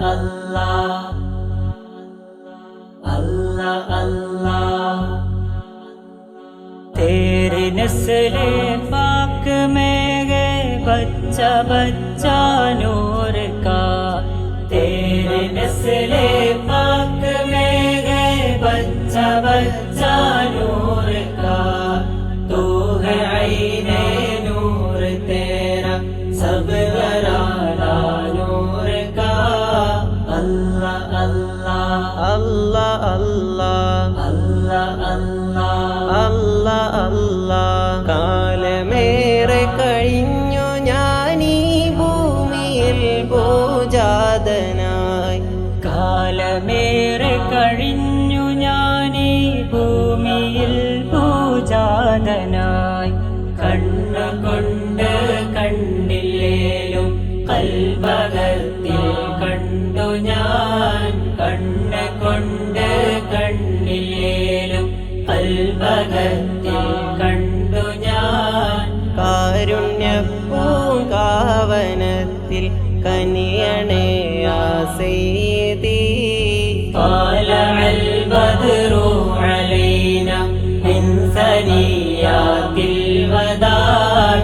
अल्लाह अल्लाह तेरी नस्ले पाक में गए बच्चा बच्चा नूर का, तेरे नस्ले पाक में गए बच्चा बच्चा नूर का। तू है आईने नूर तेरा सब घराना नूर का। अल्लाह अल्लाह अल्लाह अल्लाह अल्लाह अल्लाह അല്ലാ അല്ലാ കാലമേറെ കഴിഞ്ഞു ഞാനീ ഭൂമിയിൽ പൂജാതനായി, കാലമേറെ കഴിഞ്ഞു ഞാനീ ഭൂമിയിൽ പൂജാതനായി. കണ്ണുകൊണ്ട് കണ്ടില്ലേലും കൽബകത്തിൽ കണ്ടു ഞാൻ, കണ്ണുകൊണ്ട് കണ്ടില്ലേലും കൽബകത്തിൽ കണ്ടു ഞാൻ. കാരുണ്യപ്പൂങ്കാവനത്തിൽ കനിയണേ യാ സയ്യിദി. طالع البدر علينا من ثنيات الوداع